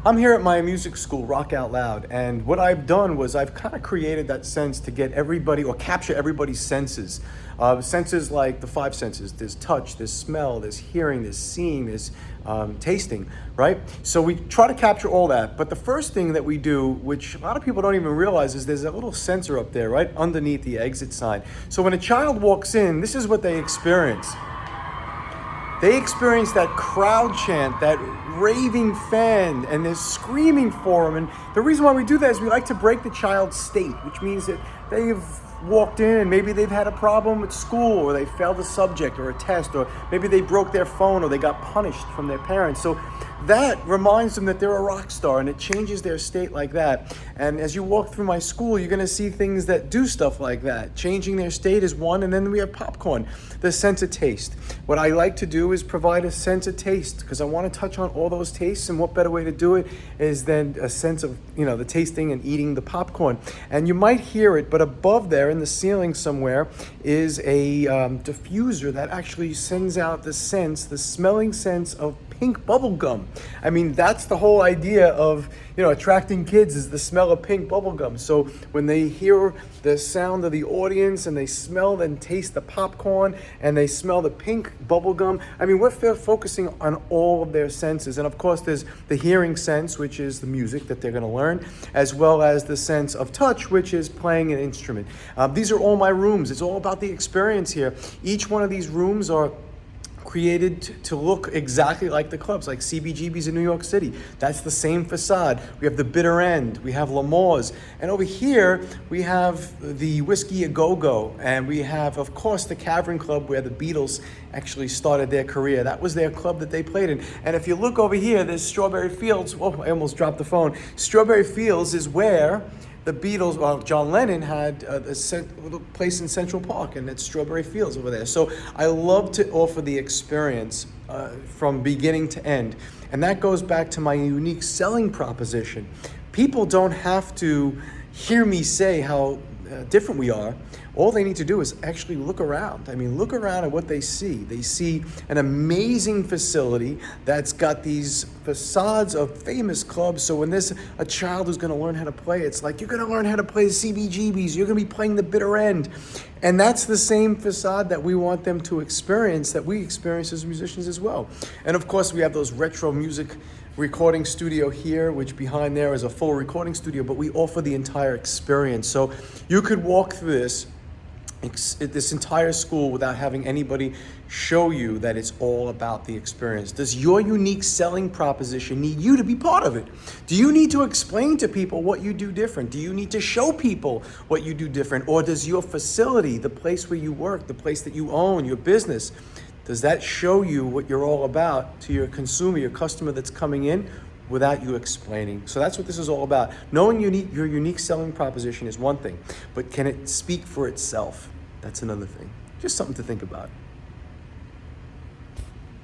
I'm here at my music school, Rock Out Loud, and what I've done was I've kind of created that sense to get everybody or capture everybody's senses. Senses like the five senses. There's touch, there's smell, there's hearing, there's seeing, there's tasting, right? So we try to capture all that. But the first thing that we do, which a lot of people don't even realize, is there's a little sensor up there, right underneath the exit sign. So when a child walks in, this is what they experience. They experience that crowd chant, that raving fan, and they're screaming for them. And the reason why we do that is we like to break the child's state, which means that they've walked in and maybe they've had a problem at school, or they failed a subject or a test, or maybe they broke their phone, or they got punished from their parents. So that reminds them that they're a rock star, and it changes their state like that. And as you walk through my school, you're gonna see things that do stuff like that. Changing their state is one, and then we have popcorn, the sense of taste. What I like to do is provide a sense of taste, because I wanna touch on all those tastes, and what better way to do it is then a sense of, the tasting and eating the popcorn. And you might hear it, but above there in the ceiling somewhere is a diffuser that actually sends out the smelling sense of pink bubble gum. I mean, that's the whole idea of, attracting kids, is the smell of pink bubble gum. So when they hear the sound of the audience and they smell and taste the popcorn and they smell the pink bubble gum, I mean, we're focusing on all of their senses. And of course, there's the hearing sense, which is the music that they're going to learn, as well as the sense of touch, which is playing an instrument. These are all my rooms. It's all about the experience here. Each one of these rooms are created to look exactly like the clubs, like CBGB's in New York City. That's the same facade. We have the Bitter End, we have L'Amour's, and over here we have the Whiskey A Go-Go, and we have, of course, the Cavern Club, where the Beatles actually started their career. That was their club that they played in. And if you look over here, there's Strawberry Fields. Oh, I almost dropped the phone. Strawberry Fields is where the Beatles, John Lennon had a little place in Central Park, and it's Strawberry Fields over there. So I love to offer the experience from beginning to end. And that goes back to my unique selling proposition. People don't have to hear me say how different we are. All they need to do is actually look around. I mean, look around at what they see. They see an amazing facility that's got these facades of famous clubs. So when there's a child who's going to learn how to play, it's like, you're going to learn how to play the CBGBs. You're going to be playing the Bitter End. And that's the same facade that we want them to experience, that we experience as musicians as well. And of course, we have those retro music recording studio here, which behind there is a full recording studio, but we offer the entire experience. So you could walk through this entire school without having anybody show you that it's all about the experience. Does your unique selling proposition need you to be part of it? Do you need to explain to people what you do different? Do you need to show people what you do different? Or does your facility, the place where you work, the place that you own, your business, does that show you what you're all about to your consumer, your customer that's coming in, without you explaining? So that's what this is all about. Knowing your unique selling proposition is one thing, but can it speak for itself? That's another thing. Just something to think about.